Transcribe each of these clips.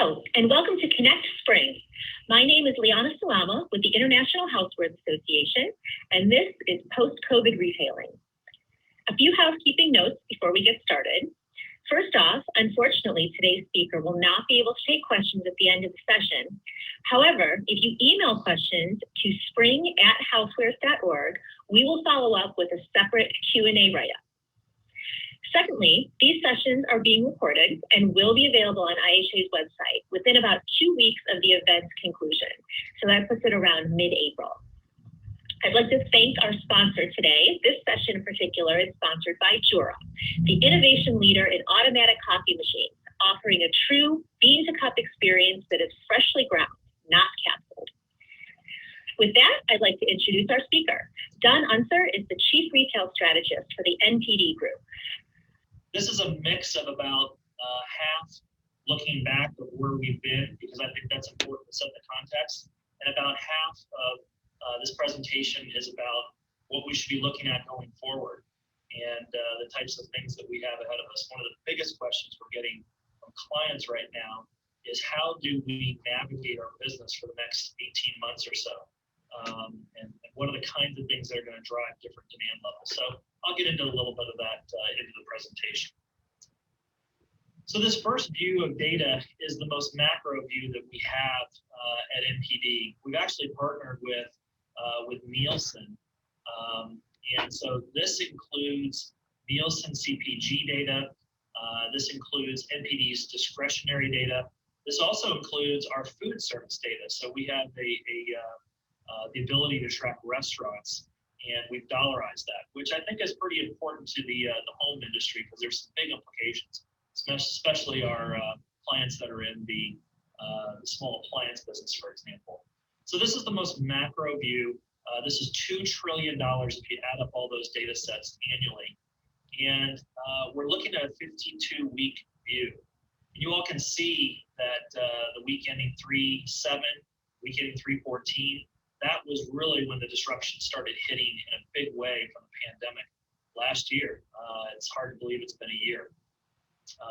Hello, and welcome to Connect Spring. My name is Liana Salama with the International Housewares Association, and this is Post-COVID Retailing. A few housekeeping notes before we get started. First off, unfortunately, today's speaker will not be able to take questions at the end of the session. However, if you email questions to spring@housewares.org, we will follow up with a separate Q&A write-up. Secondly, these sessions are being recorded and will be available on IHA's website within about 2 weeks of the event's conclusion. So that puts it around mid-April. I'd like to thank our sponsor today. This session in particular is sponsored by Jura, the innovation leader in automatic coffee machines, offering a true bean-to-cup experience that is freshly ground, not capsuled. With that, I'd like to introduce our speaker. Don Unser is the Chief Retail Strategist for the NPD Group. This is a mix of about half looking back of where we've been, because I think that's important to set the context, and about half of this presentation is about what we should be looking at going forward and the types of things that we have ahead of us. One of the biggest questions we're getting from clients right now is how do we navigate our business for the next 18 months or so? And what are the kinds of things that are going to drive different demand levels? So I'll get into a little bit of that into the presentation. So this first view of data is the most macro view that we have at NPD. We've actually partnered with Nielsen. And so this includes Nielsen CPG data. This includes NPD's discretionary data. This also includes our food service data. So we have the ability to track restaurants, and we've dollarized that, which I think is pretty important to the home industry because there's some big implications, especially our clients that are in the small appliance business, for example. So this is the most macro view. This is $2 trillion if you add up all those data sets annually. And we're looking at a 52-week view. And you all can see that the week ending 3/7, week ending 3/14, that was really when the disruption started hitting in a big way from the pandemic last year. It's hard to believe it's been a year.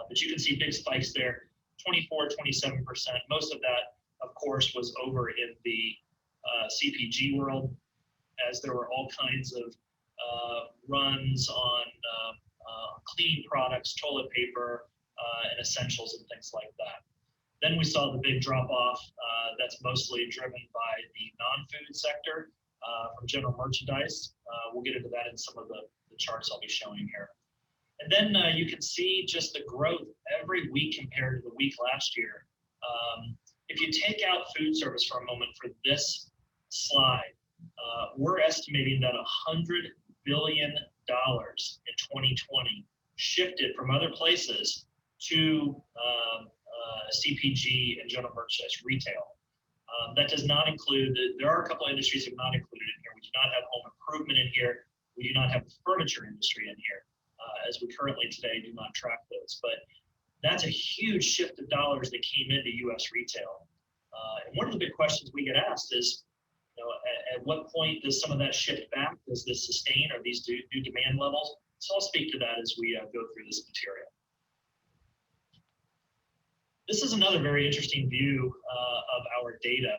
But you can see big spikes there, 24, 27%. Most of that, of course, was over in the CPG world, as there were all kinds of runs on cleaning products, toilet paper, and essentials and things like that. Then we saw the big drop off that's mostly driven by the non-food sector from general merchandise. We'll get into that in some of the charts I'll be showing here. And then you can see just the growth every week compared to the week last year. If you take out food service for a moment for this slide, we're estimating that $100 billion in 2020 shifted from other places to CPG and general merchandise retail. That does not include, there are a couple of industries that are not included in here. We do not have home improvement in here. We do not have the furniture industry in here, as we currently today do not track those. But that's a huge shift of dollars that came into US retail. And one of the big questions we get asked is, at what point does some of that shift back? Does this sustain? Are these new demand levels? So I'll speak to that as we go through this material. This is another very interesting view of our data.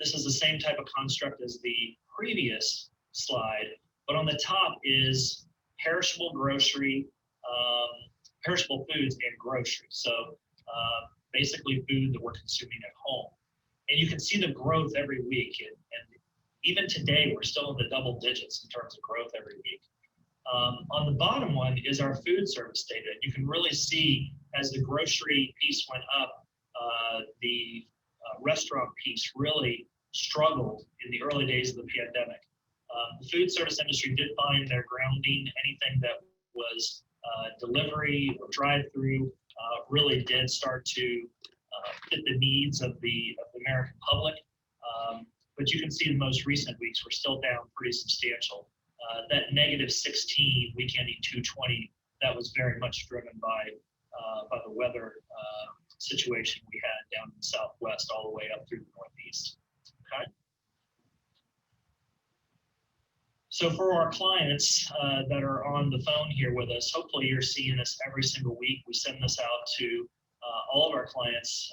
This is the same type of construct as the previous slide, but on the top is perishable grocery, perishable foods and grocery. So basically food that we're consuming at home. And you can see the growth every week. And even today, we're still in the double digits in terms of growth every week. On the bottom one is our food service data. You can really see as the grocery piece went up, the restaurant piece really struggled in the early days of the pandemic. The food service industry did find their grounding. Anything that was delivery or drive-through really did start to fit the needs of the American public. But you can see the most recent weeks were still down pretty substantial. That -16 week ending 2/20, that was very much driven by the weather situation we had down in the Southwest all the way up through the Northeast. Okay. So for our clients that are on the phone here with us, hopefully you're seeing this every single week. We send this out to all of our clients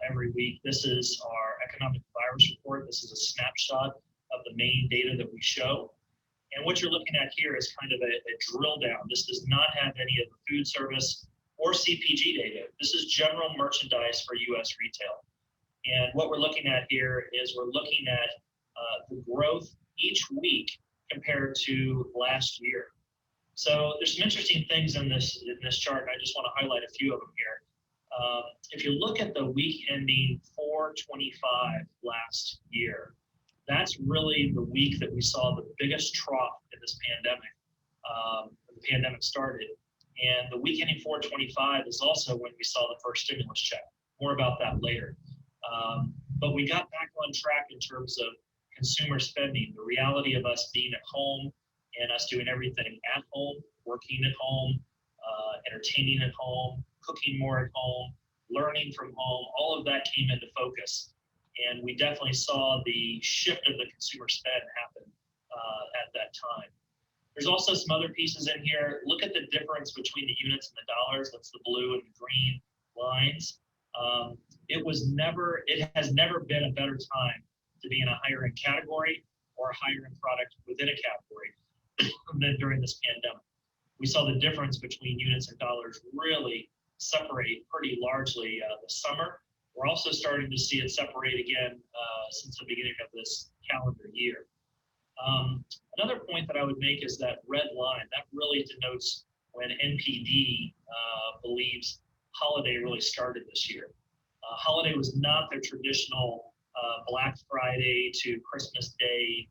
every week. This is our economic virus report. This is a snapshot of the main data that we show. And what you're looking at here is kind of a drill down. This does not have any of the food service or CPG data. This is general merchandise for US retail. And what we're looking at here is we're looking at the growth each week compared to last year. So there's some interesting things in this chart, and I just want to highlight a few of them here. If you look at the week ending 4/25 last year, that's really the week that we saw the biggest trough in this pandemic. The pandemic started, and the week ending 4/25 is also when we saw the first stimulus check. More about that later. But we got back on track in terms of consumer spending, the reality of us being at home and us doing everything at home, working at home, entertaining at home, cooking more at home, learning from home, all of that came into focus. And we definitely saw the shift of the consumer spend happen at that time. There's also some other pieces in here. Look at the difference between the units and the dollars. That's the blue and the green lines. It has never been a better time to be in a higher end category or a higher end product within a category than during this pandemic. We saw the difference between units and dollars really separate pretty largely this summer. We're also starting to see it separate again since the beginning of this calendar year. Another point that I would make is that red line. That really denotes when NPD believes holiday really started this year. Holiday was not their traditional Black Friday to Christmas Day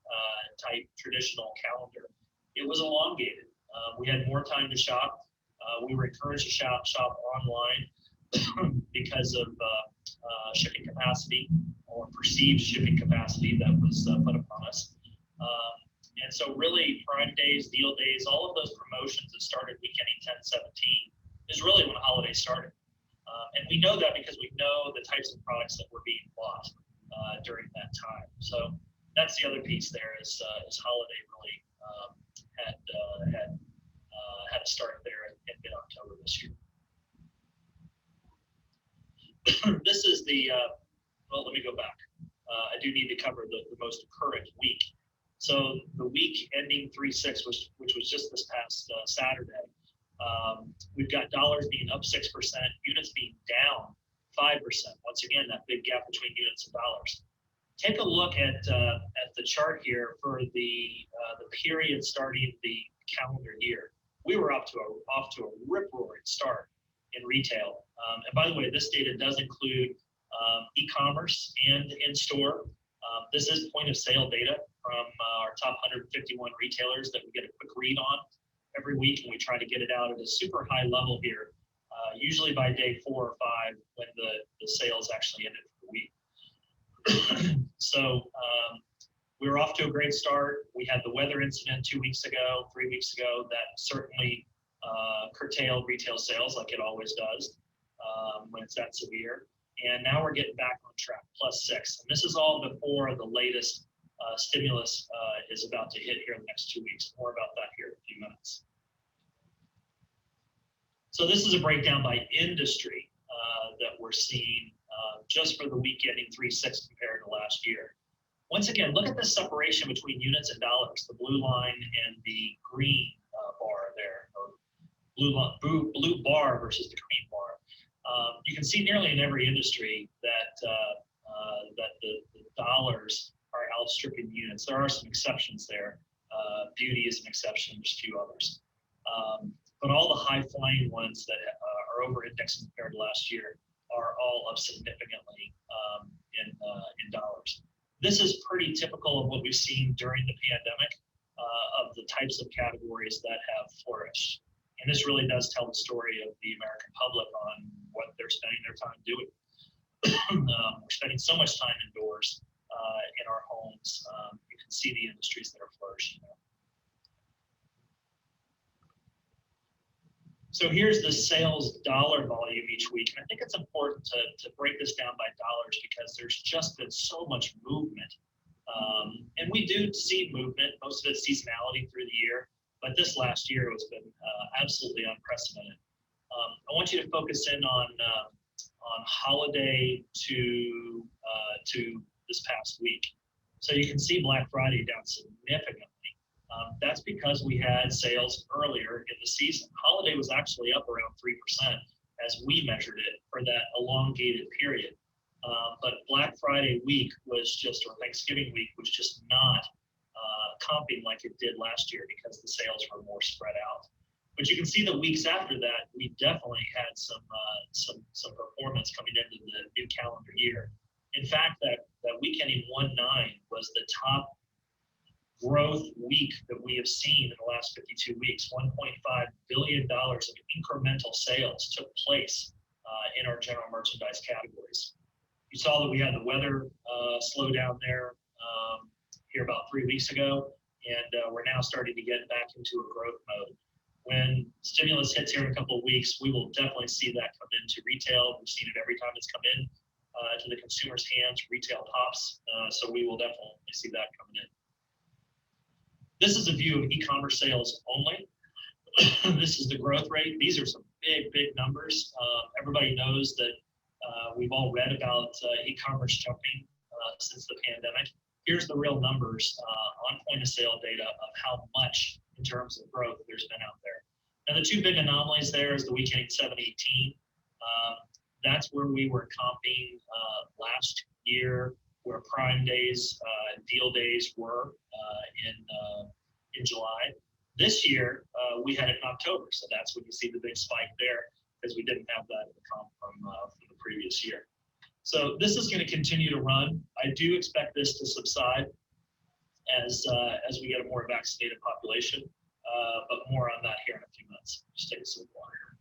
type traditional calendar. It was elongated. We had more time to shop. We were encouraged to shop online because of shipping capacity or perceived shipping capacity that was put upon us. And so really Prime Days, Deal Days, all of those promotions that started week ending 10/17 is really when holiday started. And we know that because we know the types of products that were being bought during that time. So that's the other piece there is holiday really had a start there in mid-October this year. This is the, well, let me go back. I do need to cover the most current week. So the week ending 3/6, which was just this past Saturday, we've got dollars being up 6%, units being down 5%. Once again, that big gap between units and dollars. Take a look at the chart here for the period starting the calendar year. We were off to a rip-roaring start in retail. And by the way, this data does include e-commerce and in-store. This is point of sale data from our top 151 retailers that we get a quick read on every week, and we try to get it out at a super high level here, usually by day 4 or 5 when the sales actually ended for the week. So we were off to a great start. We had the weather incident 2 weeks ago, 3 weeks ago, that certainly curtailed retail sales like it always does when it's that severe. And now we're getting back on track, +6. And this is all before the latest stimulus is about to hit here in the next 2 weeks. More about that here in a few minutes. So this is a breakdown by industry that we're seeing just for the week ending 3/6 compared to last year. Once again, look at the separation between units and dollars, the blue line and the green bar there, or blue bar versus the green bar. You can see nearly in every industry that the dollars are outstripping the units. There are some exceptions there. Beauty is an exception, there's a few others. But all the high-flying ones that are over-indexing compared to last year are all up significantly in dollars. This is pretty typical of what we've seen during the pandemic of the types of categories that have flourished. And this really does tell the story of the American public on what they're spending their time doing. We're spending so much time indoors in our homes. You can see the industries that are flourishing there. So here's the sales dollar volume each week. And I think it's important to break this down by dollars because there's just been so much movement. And we do see movement, most of it's seasonality through the year, but this last year has been absolutely unprecedented. I want you to focus in on holiday to this past week. So you can see Black Friday down significantly. That's because we had sales earlier in the season. Holiday was actually up around 3% as we measured it for that elongated period. But Black Friday week was just, or Thanksgiving week was just not comping like it did last year because the sales were more spread out. But you can see the weeks after that, we definitely had some performance coming into the new calendar year. In fact, that week ending 1/9 was the top growth week that we have seen in the last 52 weeks. $1.5 billion of incremental sales took place in our general merchandise categories. You saw that we had the weather slow down there here about 3 weeks ago, and we're now starting to get back into a growth mode. When stimulus hits here in a couple of weeks, we will definitely see that come into retail. We've seen it every time it's come in to the consumer's hands, retail pops. So we will definitely see that coming in. This is a view of e-commerce sales only. This is the growth rate. These are some big numbers. Everybody knows that we've all read about e-commerce jumping since the pandemic. Here's the real numbers on point of sale data of how much in terms of growth there's been out there. Now the two big anomalies there is the week ending 7/18. That's where we were comping last year, where Prime Days, deal days were in July. This year, we had it in October, so that's when you see the big spike there, because we didn't have that in the comp from the previous year. So this is going to continue to run. I do expect this to subside as we get a more vaccinated population, but more on that here in a few months. Just take a sip of water here.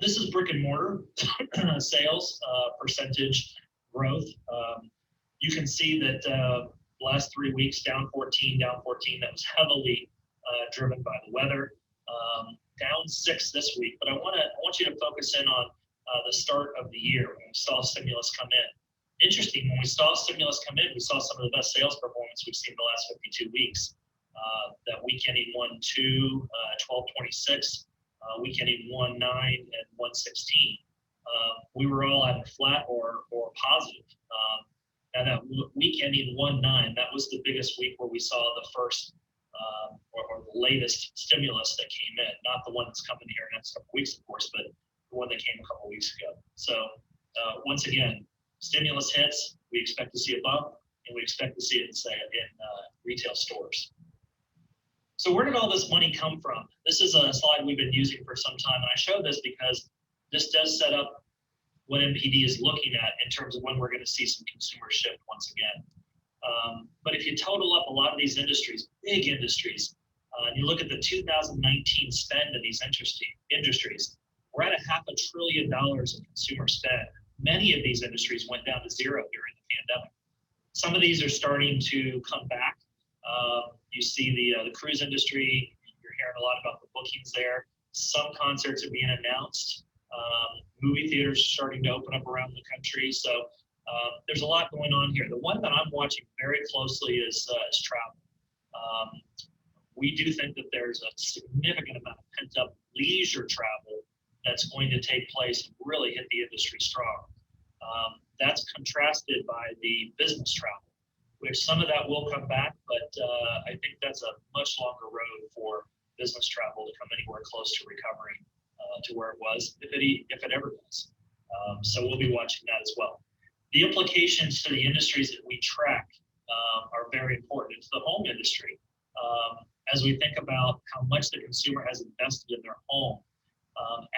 This is brick and mortar sales percentage growth. You can see that last 3 weeks down 14. That was heavily driven by the weather. Down 6 this week, but I want you to focus in on the start of the year when we saw stimulus come in. Interesting, when we saw stimulus come in, we saw some of the best sales performance we've seen in the last 52 weeks. That week ending 1/2, 12/26, week ending 1/9 and 1/16. We were all either flat or positive. Now that week ending 1/9, that was the biggest week where we saw the first or the latest stimulus that came in, not the one that's coming here next couple weeks, of course, but the one that came a couple weeks ago. So once again, stimulus hits, we expect to see a bump, and we expect to see it in retail stores. So where did all this money come from? This is a slide we've been using for some time, and I show this because this does set up what NPD is looking at in terms of when we're going to see some consumer shift once again. But if you total up a lot of these industries, big industries, and you look at the 2019 spend in these industries, we're at $500 billion of consumer spend. Many of these industries went down to zero during the pandemic. Some of these are starting to come back. You see the cruise industry, you're hearing a lot about the bookings there. Some concerts are being announced. Movie theaters are starting to open up around the country. So there's a lot going on here. The one that I'm watching very closely is travel. We do think that there's a significant amount of pent-up leisure travel that's going to take place and really hit the industry strong. That's contrasted by the business travel, which some of that will come back, but I think that's a much longer road for business travel to come anywhere close to recovering to where it was, if it ever does. So we'll be watching that as well. The implications to the industries that we track are very important. It's the home industry. As we think about how much the consumer has invested in their home,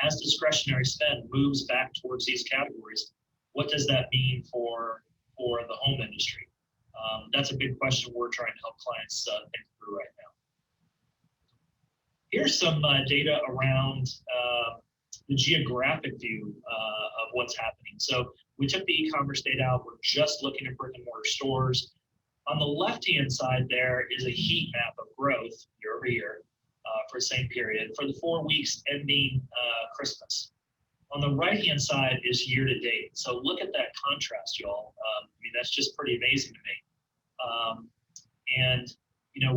as discretionary spend moves back towards these categories, what does that mean for the home industry? That's a big question we're trying to help clients think through right now. Here's some data around the geographic view of what's happening. So we took the e-commerce data out. We're just looking at brick and mortar stores. On the left-hand side there is a heat map of growth year over year for the same period for the 4 weeks ending Christmas. On the right-hand side is year to date. So look at that contrast, y'all. I mean, that's just pretty amazing to me. And you know,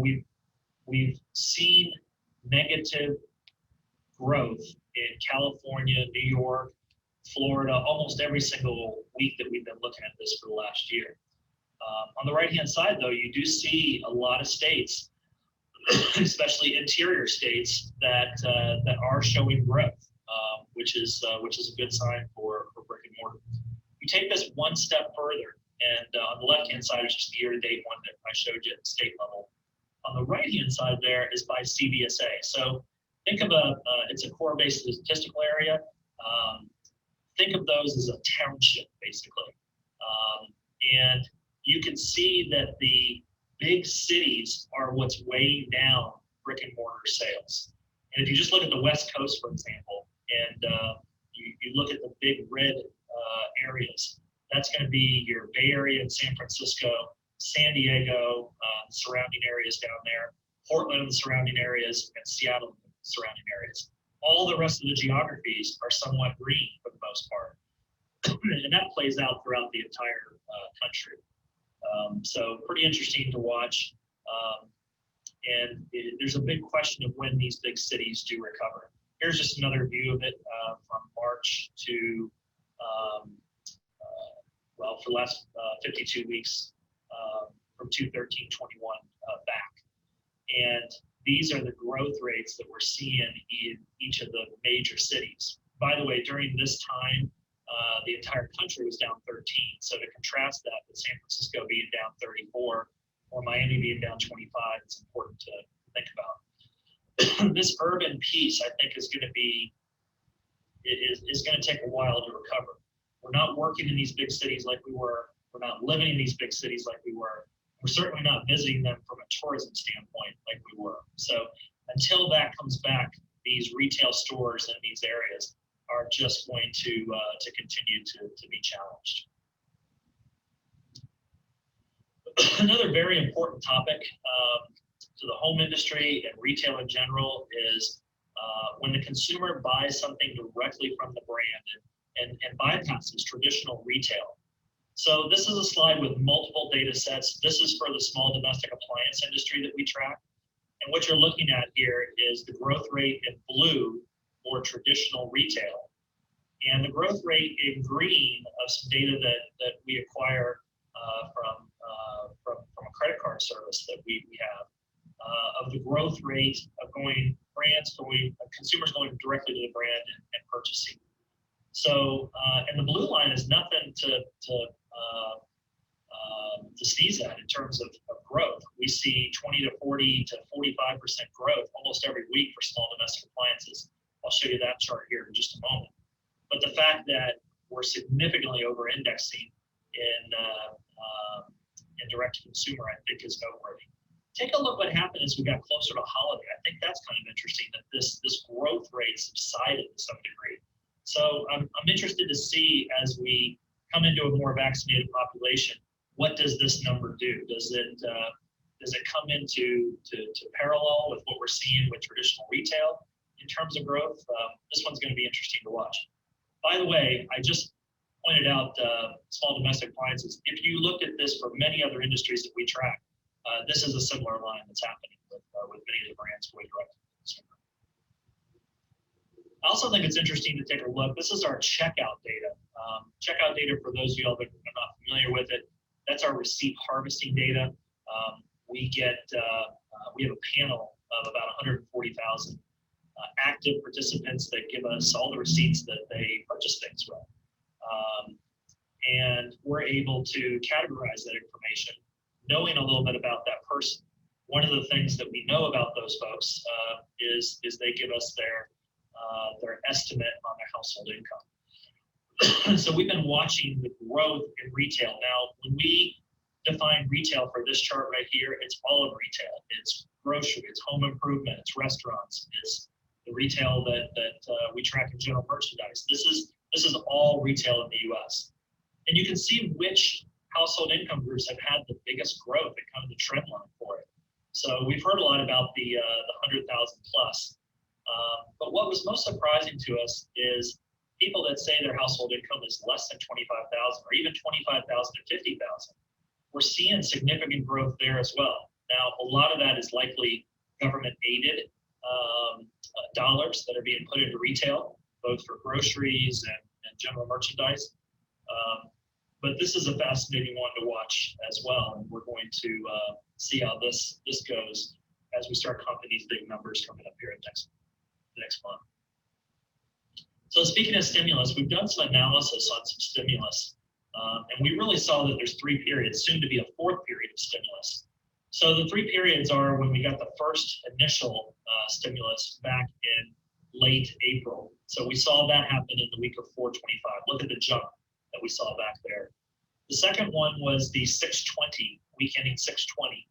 we've seen negative growth in California, New York, Florida, almost every single week that we've been looking at this for the last year. On the right-hand side, though, you do see a lot of states, especially interior states, that are showing growth, which is a good sign for brick and mortar. You take this one step further, and on the left-hand side is just the year-to-date one that I showed you at the state level. On the right-hand side there is by CBSA. So think of it's a core-based statistical area. Think of those as a township, basically. And you can see that the big cities are what's weighing down brick and mortar sales. And if you just look at the West Coast, for example, and you look at the big red areas, that's going to be your Bay Area and San Francisco, San Diego, surrounding areas down there, Portland and the surrounding areas, and Seattle and the surrounding areas. All the rest of the geographies are somewhat green for the most part. And that plays out throughout the entire country. So pretty interesting to watch. There's a big question of when these big cities do recover. Here's just another view of it from March to, for the last 52 weeks, from 2/13/21 back. And these are the growth rates that we're seeing in each of the major cities. By the way, during this time, the entire country was down 13. So to contrast that with San Francisco being down 34 or Miami being down 25, it's important to think about. This urban piece, I think, is going to take a while to recover. We're not working in these big cities like we were. We're not living in these big cities like we were. We're certainly not visiting them from a tourism standpoint like we were. So until that comes back, these retail stores in these areas are just going to continue to be challenged. Another very important topic to the home industry and retail in general is when the consumer buys something directly from the brand and bypasses traditional retail. So this is a slide with multiple data sets. This is for the small domestic appliance industry that we track. And what you're looking at here is the growth rate in blue for traditional retail. And the growth rate in green of some data that we acquire from a credit card service that we have, of the growth rate of consumers going directly to the brand and purchasing. So, and the blue line is nothing to sneeze at in terms of growth. We see 20 to 40 to 45% growth almost every week for small domestic appliances. I'll show you that chart here in just a moment. But the fact that we're significantly over-indexing in direct-to-consumer, I think, is noteworthy. Take a look what happened as we got closer to holiday. I think that's kind of interesting that this growth rate subsided to some degree. So I'm interested to see as we come into a more vaccinated population, what does this number do? Does it come into parallel with what we're seeing with traditional retail in terms of growth? This one's going to be interesting to watch. By the way, I just pointed out small domestic appliances. If you looked at this for many other industries that we track, this is a similar line that's happening with many of the brands going direct to consumer. I also think it's interesting to take a look. This is our checkout data. Checkout data, for those of you all that are not familiar with it, that's our receipt harvesting data. We have a panel of about 140,000 active participants that give us all the receipts that they purchase things with. And we're able to categorize that information, knowing a little bit about that person. One of the things that we know about those folks is they give us their estimate on their household income. So we've been watching the growth in retail. Now, when we define retail for this chart right here, it's all of retail. It's grocery, it's home improvement, it's restaurants, it's the retail that we track in general merchandise. This is all retail in the U.S. And you can see which household income groups have had the biggest growth and kind of the trend line for it. So we've heard a lot about the 100,000 plus. But what was most surprising to us is people that say their household income is less than 25,000 or even 25,000 to 50,000. We're seeing significant growth there as well. Now, a lot of that is likely government aided dollars that are being put into retail, both for groceries and general merchandise. But this is a fascinating one to watch as well, and we're going to see how this goes as we start comping these big numbers coming up here next month. So speaking of stimulus, we've done some analysis on some stimulus, and we really saw that there's 3 periods, soon to be a 4th period of stimulus. So the 3 periods are when we got the first initial stimulus back in late April. So we saw that happen in the week of 4/25. Look at the jump that we saw back there. The second one was the 6/20, week ending 6/20.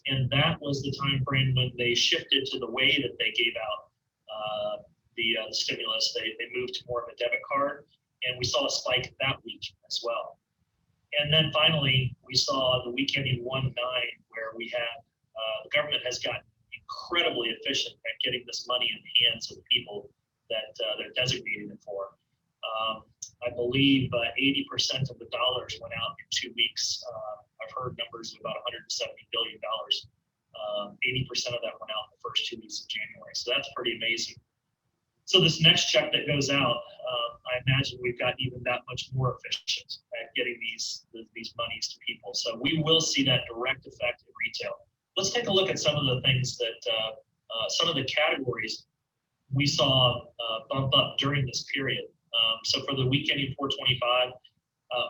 And that was the time frame when they shifted to the way that they gave out the stimulus. They moved to more of a debit card, and we saw a spike that week as well. And then finally, we saw the week ending 1/9, where we had the government has gotten incredibly efficient at getting this money in the hands of the people that they're designating it for. I believe 80% of the dollars went out in 2 weeks. I've heard numbers of about $170 billion. 80% of that went out in the first 2 weeks of January. So that's pretty amazing. So this next check that goes out, I imagine we've got even that much more efficient at getting these monies to people. So we will see that direct effect in retail. Let's take a look at some of the things that, some of the categories we saw bump up during this period. So for the week ending 4/25,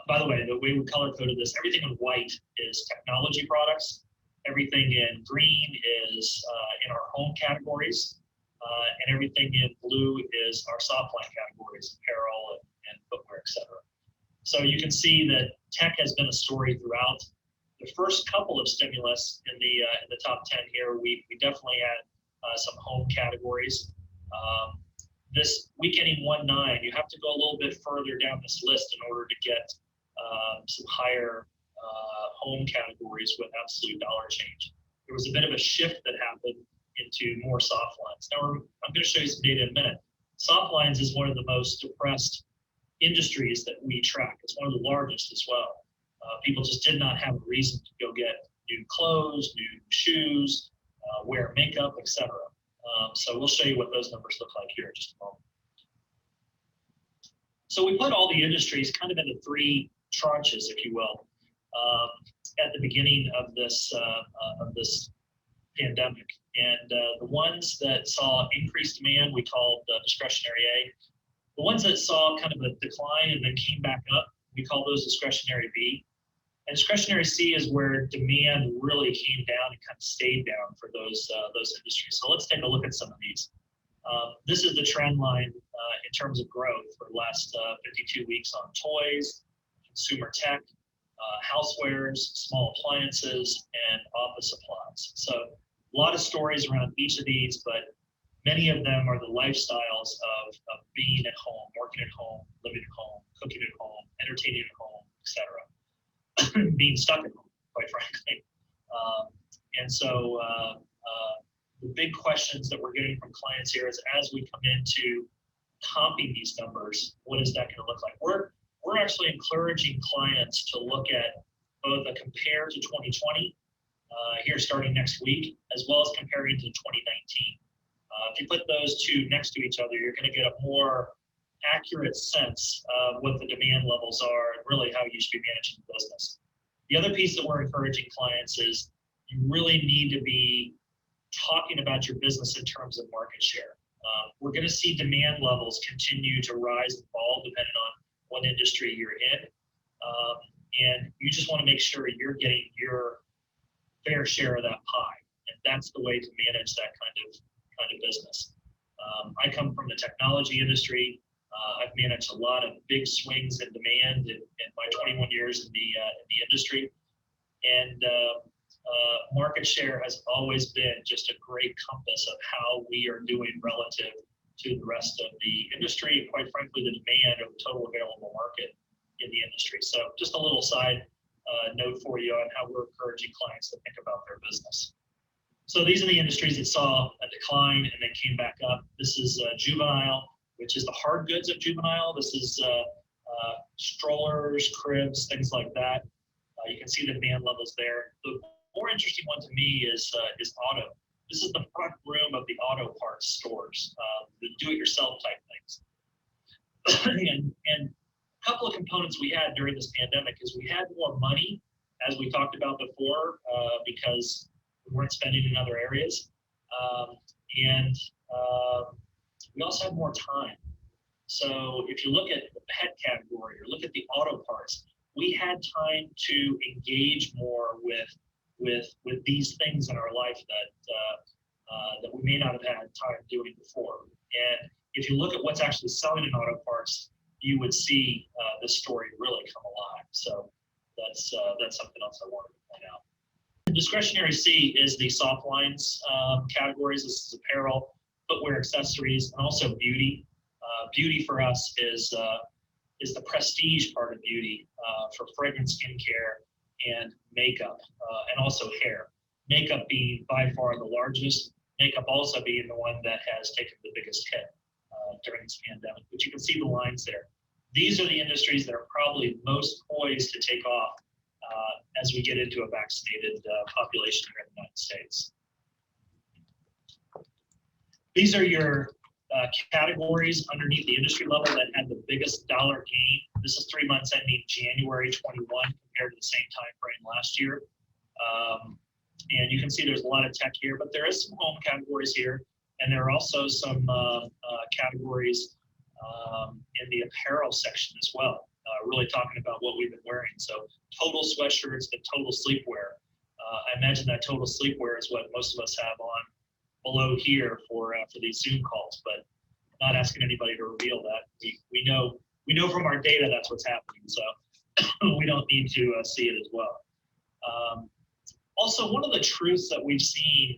by the way, the way we color coded this, everything in white is technology products. Everything in green is in our home categories. And everything in blue is our soft line categories, apparel and footwear, et cetera. So you can see that tech has been a story throughout. The first couple of stimulus in the top 10 here, we definitely had some home categories. This week ending 1/9, you have to go a little bit further down this list in order to get some higher home categories with absolute dollar change. There was a bit of a shift that happened into more soft lines. Now, I'm going to show you some data in a minute. Soft lines is one of the most depressed industries that we track. It's one of the largest as well. People just did not have a reason to go get new clothes, new shoes, wear makeup, etc. So we'll show you what those numbers look like here in just a moment. So we put all the industries kind of into 3 tranches, if you will, at the beginning of this pandemic. And the ones that saw increased demand, we called discretionary A. The ones that saw kind of a decline and then came back up, we call those discretionary B. And discretionary C is where demand really came down and kind of stayed down for those industries. So let's take a look at some of these. This is the trend line in terms of growth for the last 52 weeks on toys, consumer tech, housewares, small appliances, and office supplies. So a lot of stories around each of these, but many of them are the lifestyles of being at home, working at home, living at home, cooking at home, entertaining at home, etc. Being stuck at home, quite frankly. And so the big questions that we're getting from clients here is, as we come into comping these numbers, what is that going to look like? We're actually encouraging clients to look at both a compare to 2020 here starting next week, as well as comparing to 2019. If you put those two next to each other, you're going to get a more accurate sense of what the demand levels are and really how you should be managing the business. The other piece that we're encouraging clients is you really need to be talking about your business in terms of market share. We're going to see demand levels continue to rise and fall depending on what industry you're in. And you just want to make sure you're getting your fair share of that pie. And that's the way to manage that kind of business. I come from the technology industry. I've managed a lot of big swings in demand in my 21 years in the industry. And market share has always been just a great compass of how we are doing relative to the rest of the industry, and quite frankly, the demand of the total available market in the industry. So just a little side note for you on how we're encouraging clients to think about their business. So these are the industries that saw a decline and then came back up. This is juvenile, which is the hard goods of juvenile. This is strollers, cribs, things like that. You can see the demand levels there. The more interesting one to me is auto. This is the front room of the auto parts stores, the do-it-yourself type things. and a couple of components we had during this pandemic is we had more money, as we talked about before, because we weren't spending in other areas. And we also had more time. So if you look at the pet category or look at the auto parts, we had time to engage more with these things in our life that we may not have had time doing before. And if you look at what's actually selling in auto parts, you would see this story really come alive. So that's something else I wanted to point out. Discretionary C is the soft lines categories. This is apparel, footwear, accessories, and also beauty. Beauty for us is the prestige part of beauty for fragrance, skincare, and makeup, and also hair. Makeup being by far the largest. Makeup also being the one that has taken the biggest hit during this pandemic. But you can see the lines there. These are the industries that are probably most poised to take off as we get into a vaccinated population here in the United States. These are your categories underneath the industry level that had the biggest dollar gain. This is 3 months ending January 21 compared to the same time frame last year. And you can see there's a lot of tech here, but there is some home categories here. And there are also some categories in the apparel section as well, really talking about what we've been wearing. So total sweatshirts and total sleepwear. I imagine that total sleepwear is what most of us have on below here for these Zoom calls, but I'm not asking anybody to reveal that. We know from our data that's what's happening, so we don't need to see it as well. Also, one of the truths that we've seen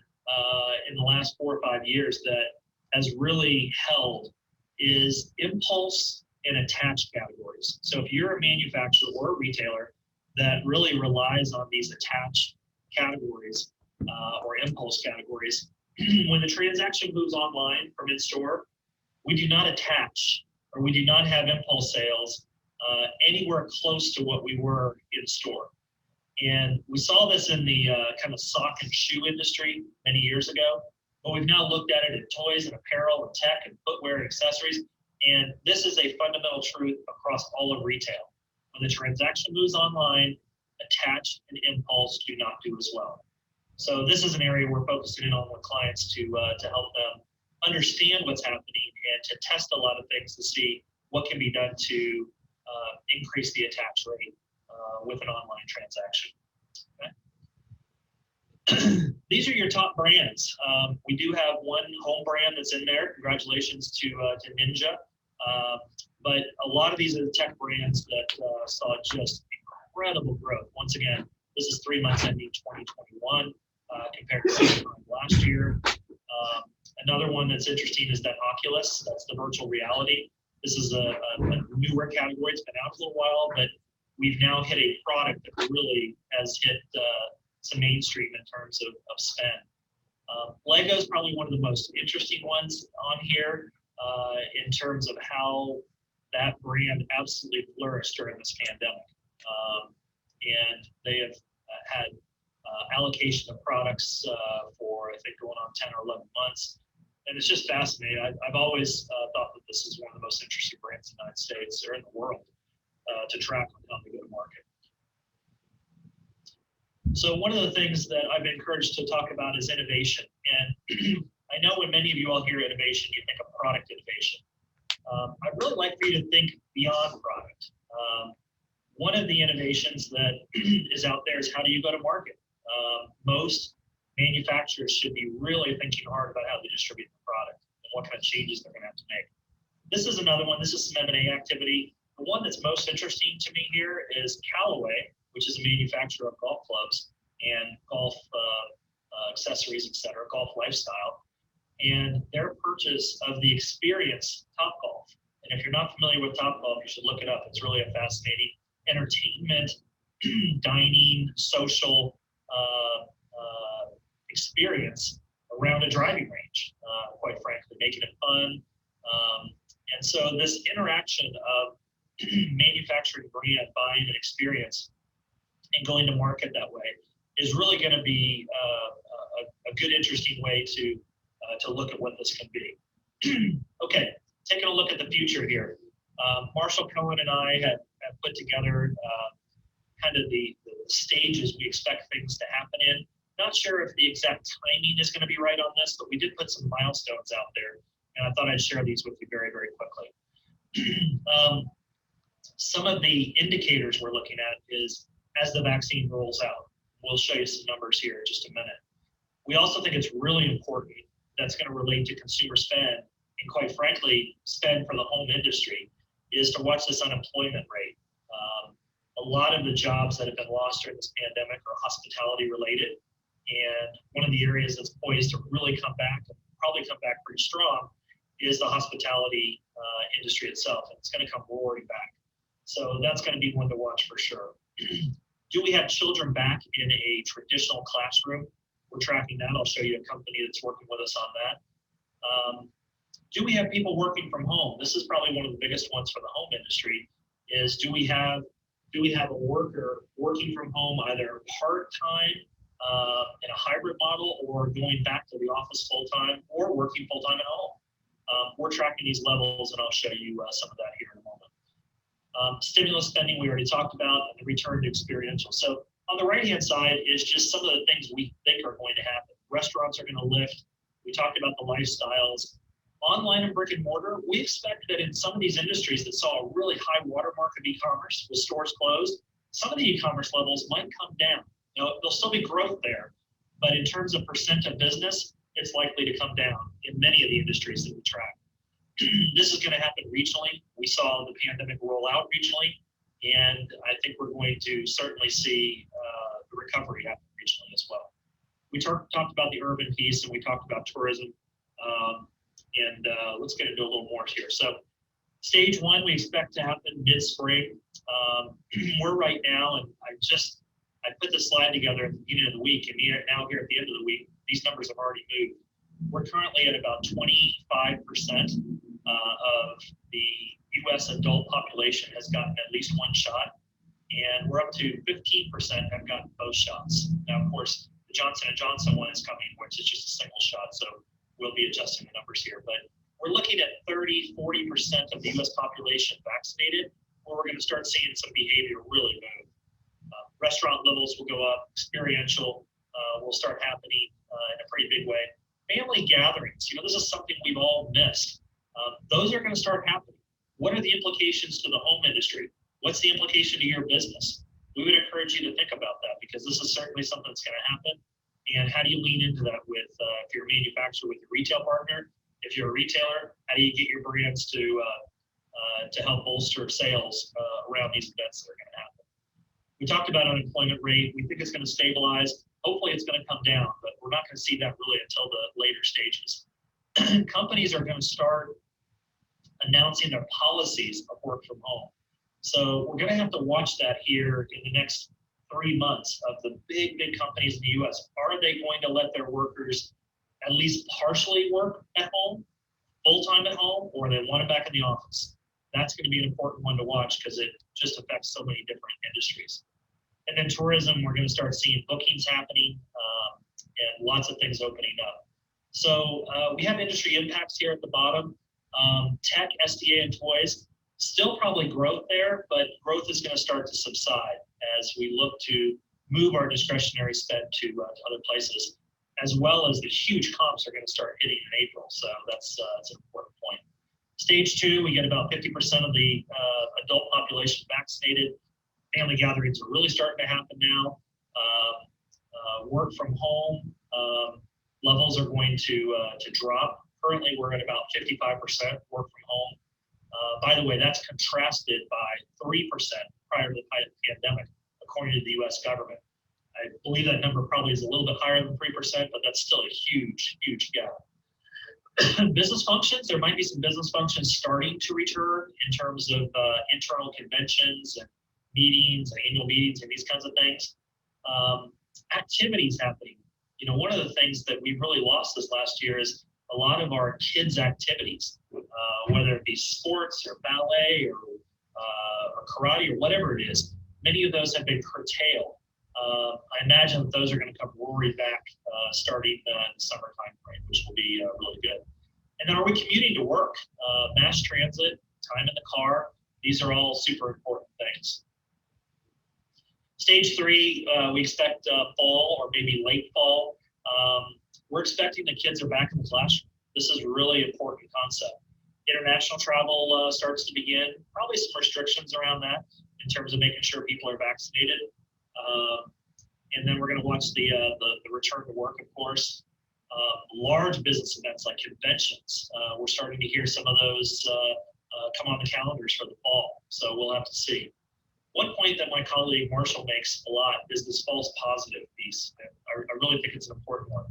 in the last 4 or 5 years that has really held is impulse and attached categories. So if you're a manufacturer or a retailer that really relies on these attached categories or impulse categories, when the transaction moves online from in-store, we do not attach or we do not have impulse sales anywhere close to what we were in store. And we saw this in the kind of sock and shoe industry many years ago, but we've now looked at it in toys and apparel and tech and footwear and accessories. And this is a fundamental truth across all of retail. When the transaction moves online, attach and impulse do not do as well. So this is an area we're focusing in on with clients to help them understand what's happening and to test a lot of things to see what can be done to increase the attach rate with an online transaction. Okay. These are your top brands. We do have one home brand that's in there. Congratulations to Ninja. But a lot of these are the tech brands that saw just incredible growth. Once again, this is 3 months ending 2021 compared to the same time last year. Another one that's interesting is that Oculus. That's the virtual reality. This is a newer category. It's been out a little while, but we've now hit a product that really has hit some mainstream in terms of spend. Lego is probably one of the most interesting ones on here in terms of how that brand absolutely flourished during this pandemic. And they have had allocation of products for, I think, going on 10 or 11 months. And it's just fascinating. I've always thought that this is one of the most interesting brands in the United States or in the world to track on how they go to market. So one of the things that I've been encouraged to talk about is innovation. And I know when many of you all hear innovation, you think of product innovation. I'd really like for you to think beyond product. One of the innovations that is out there is how do you go to market? Most manufacturers should be really thinking hard about how they distribute the product and what kind of changes they're going to have to make. This is another one. This is some M&A activity. The one that's most interesting to me here is Callaway, which is a manufacturer of golf clubs and golf accessories, etc., golf lifestyle, and their purchase of the experience Topgolf. And if you're not familiar with Topgolf, you should look it up. It's really a fascinating entertainment, dining, social experience around a driving range, quite frankly, making it fun. And so this interaction of manufacturing brand, buying an experience, and going to market that way is really going to be a good, interesting way to look at what this can be. Okay, taking a look at the future here. Marshall Cohen and I have put together kind of the stages we expect things to happen in. Not sure if the exact timing is going to be right on this, but we did put some milestones out there, and I thought I'd share these with you very, very quickly. Some of the indicators we're looking at is as the vaccine rolls out. We'll show you some numbers here in just a minute. We also think it's really important that's going to relate to consumer spend, and quite frankly, spend for the home industry, is to watch this unemployment rate. A lot of the jobs that have been lost during this pandemic are hospitality related. And one of the areas that's poised to really come back, and probably come back pretty strong, is the hospitality industry itself. And it's going to come roaring back. So that's going to be one to watch for sure. Do we have children back in a traditional classroom? We're tracking that. I'll show you a company that's working with us on that. Do we have people working from home? This is probably one of the biggest ones for the home industry, is do we have a worker working from home, either part-time in a hybrid model, or going back to the office full-time, or working full-time at home? We're tracking these levels, and I'll show you some of that here in a moment. Stimulus spending we already talked about, and the return to experiential. So on the right-hand side is just some of the things we think are going to happen. Restaurants are going to lift. We talked about the lifestyles. Online and brick and mortar, we expect that in some of these industries that saw a really high watermark of e-commerce with stores closed, some of the e-commerce levels might come down. There'll still be growth there, but in terms of percent of business, it's likely to come down in many of the industries that we track. This is going to happen regionally. We saw the pandemic roll out regionally, and I think we're going to certainly see the recovery happen regionally as well. We talked about the urban piece, and we talked about tourism. Let's get into a little more here. So stage one, we expect to happen mid-spring. We're right now, and I put this slide together at the beginning of the week, and now here at the end of the week, these numbers have already moved. We're currently at about 25% of the US adult population has gotten at least one shot, and we're up to 15% have gotten both shots. Now, of course, the Johnson & Johnson one is coming, which is just a single shot, so we'll be adjusting the numbers here. But we're looking at 30–40% of the US population vaccinated, where we're going to start seeing some behavior really move. Restaurant levels will go up, experiential will start happening in a pretty big way. Family gatherings, this is something we've all missed. Those are going to start happening. What are the implications to the home industry? What's the implication to your business? We would encourage you to think about that, because this is certainly something that's going to happen. And how do you lean into that with, if you're a manufacturer, with your retail partner? If you're a retailer, how do you get your brands to help bolster sales around these events that are going to happen? We talked about unemployment rate. We think it's going to stabilize. Hopefully it's going to come down, but we're not going to see that really until the later stages. Companies are going to start announcing their policies of work from home. So we're going to have to watch that here in the next 3 months of the big companies in the US. Are they going to let their workers at least partially work at home, full-time at home, or they want it back in the office? That's going to be an important one to watch, because it just affects so many different industries. And then tourism, we're going to start seeing bookings happening and lots of things opening up. So we have industry impacts here at the bottom. Tech, SDA, and toys, still probably growth there, but growth is going to start to subside as we look to move our discretionary spend to other places, as well as the huge comps are going to start hitting in April. So that's an important point. Stage two, we get about 50% of the adult population vaccinated. Family gatherings are really starting to happen now. Work from home levels are going to drop. Currently, we're at about 55% work from home. By the way, that's contrasted by 3% prior to the pandemic, according to the US government. I believe that number probably is a little bit higher than 3%, but that's still a huge gap. Business functions, there might be some business functions starting to return in terms of internal conventions and meetings and annual meetings and these kinds of things. Activities happening. One of the things that we really lost this last year is a lot of our kids' activities, whether it be sports or ballet or karate or whatever it is. Many of those have been curtailed. I imagine that those are going to come roaring back starting in the summer time frame, which will be really good. And then are we commuting to work? Mass transit, time in the car, these are all super important things. Stage 3, we expect fall or maybe late fall. We're expecting the kids are back in the classroom. This is a really important concept. International travel starts to begin, probably some restrictions around that in terms of making sure people are vaccinated. And then we're going to watch the return to work, of course. Large business events like conventions. We're starting to hear some of those come on the calendars for the fall. So we'll have to see. One point that my colleague Marshall makes a lot is this false positive piece. And I really think it's an important one.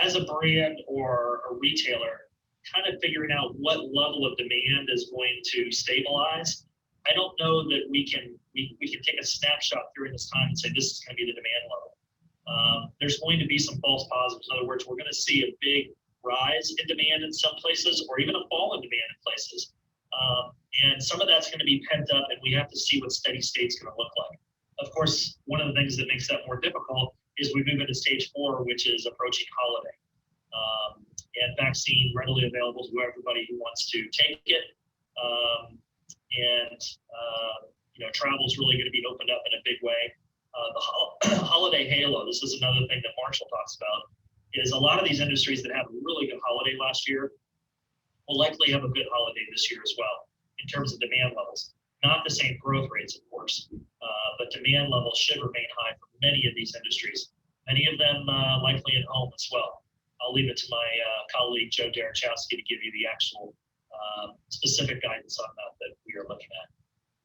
As a brand or a retailer, kind of figuring out what level of demand is going to stabilize. I don't know that we can take a snapshot during this time and say this is going to be the demand level. There's going to be some false positives. In other words, we're going to see a big rise in demand in some places, or even a fall in demand in places. And some of that's going to be pent up, and we have to see what steady state's going to look like. Of course, one of the things that makes that more difficult is we move into stage 4, which is approaching holiday. And vaccine readily available to everybody who wants to take it. Travel is really going to be opened up in a big way. The holiday halo, this is another thing that Marshall talks about, is a lot of these industries that had a really good holiday last year will likely have a good holiday this year as well in terms of demand levels. Not the same growth rates, of course, but demand levels should remain high for many of these industries, many of them likely at home as well. I'll leave it to my colleague, Joe Derechowski, to give you the actual specific guidance on that we are looking at.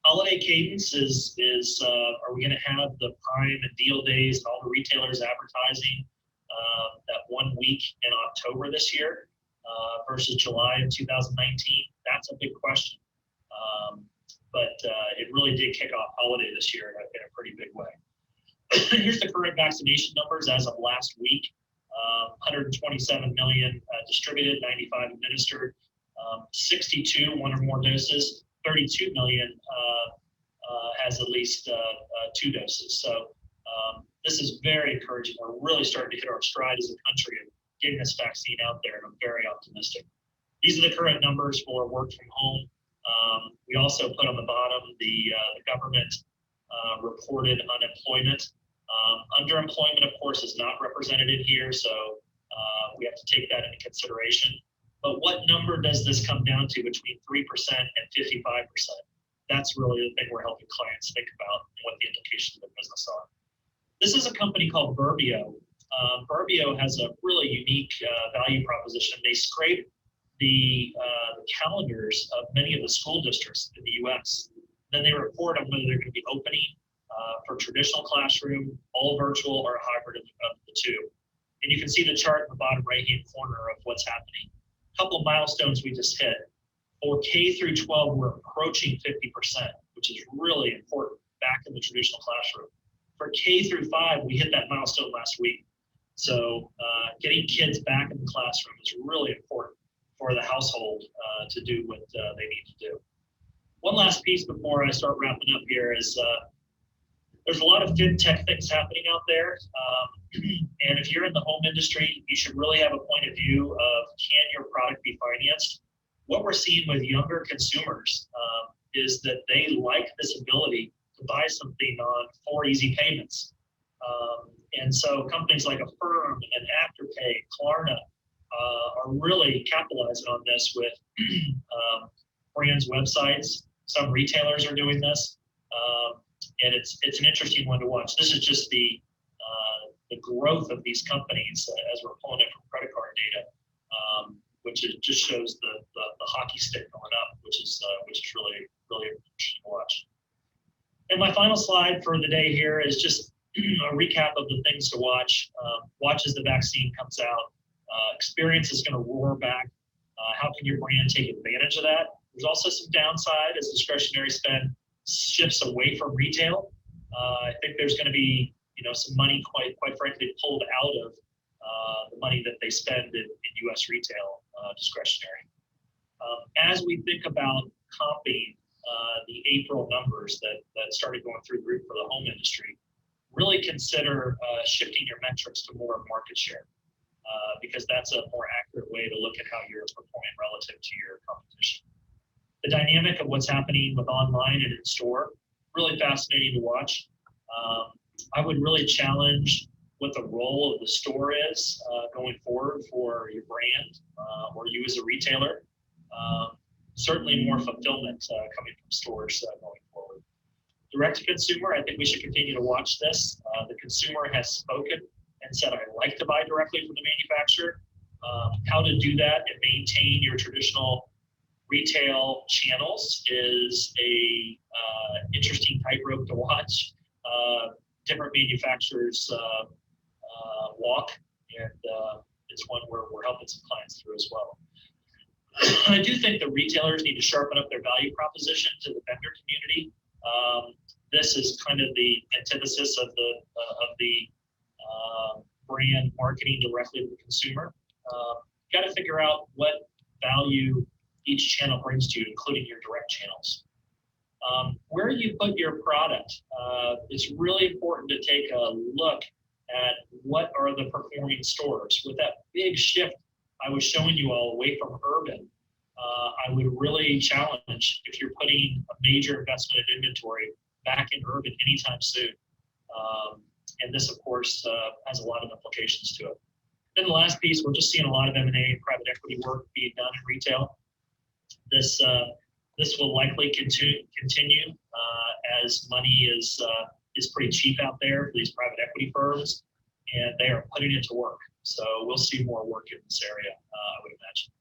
Holiday cadence is are we going to have the prime and deal days and all the retailers advertising that 1 week in October this year versus July of 2019? That's a big question. But it really did kick off holiday this year in a pretty big way. Here's the current vaccination numbers as of last week. 127 million distributed, 95 administered, 62 one or more doses, 32 million has at least 2 doses. So this is very encouraging. We're really starting to hit our stride as a country of getting this vaccine out there, and I'm very optimistic. These are the current numbers for work from home. We also put on the bottom the government reported unemployment. Underemployment, of course, is not represented in here, so we have to take that into consideration. But what number does this come down to between 3% and 55%? That's really the thing we're helping clients think about and what the implications of the business are. This is a company called Burbio. Burbio has a really unique value proposition. They scrape the calendars of many of the school districts in the U.S. Then they report on whether they're going to be opening for traditional classroom, all virtual, or a hybrid of the two. And you can see the chart in the bottom right-hand corner of what's happening. A couple of milestones we just hit. For K through 12, we're approaching 50%, which is really important back in the traditional classroom. For K through 5, we hit that milestone last week. So getting kids back in the classroom is really important for the household to do what they need to do. One last piece before I start wrapping up here is there's a lot of fintech things happening out there. And if you're in the home industry, you should really have a point of view of, can your product be financed? What we're seeing with younger consumers is that they like this ability to buy something on 4 easy payments. And so companies like Affirm and Afterpay, Klarna are really capitalizing on this with brands' websites. Some retailers are doing this. And it's an interesting one to watch. This is just the growth of these companies as we're pulling it from credit card data, which just shows the hockey stick going up, which is really interesting to watch. And my final slide for the day here is just a recap of the things to watch. Watch as the vaccine comes out. Experience is going to roar back. How can your brand take advantage of that? There's also some downside as discretionary spend shifts away from retail. I think there's going to be some money quite frankly pulled out of the money that they spend in U.S. retail discretionary. As we think about comping the April numbers that started going through the roof for the home industry, really consider shifting your metrics to more market share, because that's a more accurate way to look at how you're performing relative to your competition. The dynamic of what's happening with online and in store, really fascinating to watch. I would really challenge what the role of the store is going forward for your brand or you as a retailer. Certainly more fulfillment coming from stores going forward. Direct to consumer, I think we should continue to watch this. The consumer has spoken and said, I like to buy directly from the manufacturer. How to do that and maintain your traditional retail channels is a interesting tightrope to watch. Different manufacturers walk, and it's one where we're helping some clients through as well. I do think the retailers need to sharpen up their value proposition to the vendor community. This is kind of the antithesis of the brand marketing directly to the consumer. Got to figure out what value each channel brings to you, including your direct channels. Where you put your product, it's really important to take a look at what are the performing stores. With that big shift I was showing you all away from urban, I would really challenge if you're putting a major investment in inventory back in urban anytime soon. And this, of course, has a lot of implications to it. Then the last piece, we're just seeing a lot of M&A and private equity work being done in retail. This will likely continue as money is pretty cheap out there for these private equity firms, and they are putting it to work. So we'll see more work in this area, I would imagine.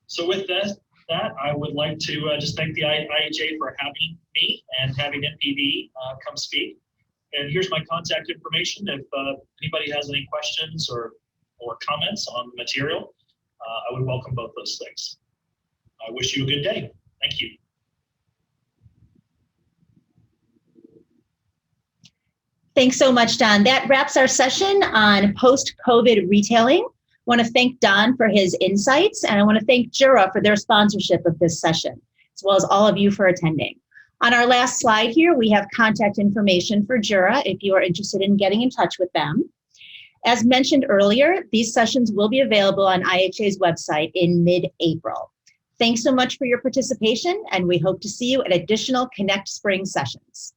So with that, I would like to just thank the IHA for having me and having NPV come speak. And here's my contact information. If anybody has any questions or comments on the material, I would welcome both those things. I wish you a good day. Thank you. Thanks so much, Don. That wraps our session on post-COVID retailing. I want to thank Don for his insights, and I want to thank Jura for their sponsorship of this session, as well as all of you for attending. On our last slide here, we have contact information for Jura if you are interested in getting in touch with them. As mentioned earlier, these sessions will be available on IHA's website in mid-April. Thanks so much for your participation, and we hope to see you at additional Connect Spring sessions.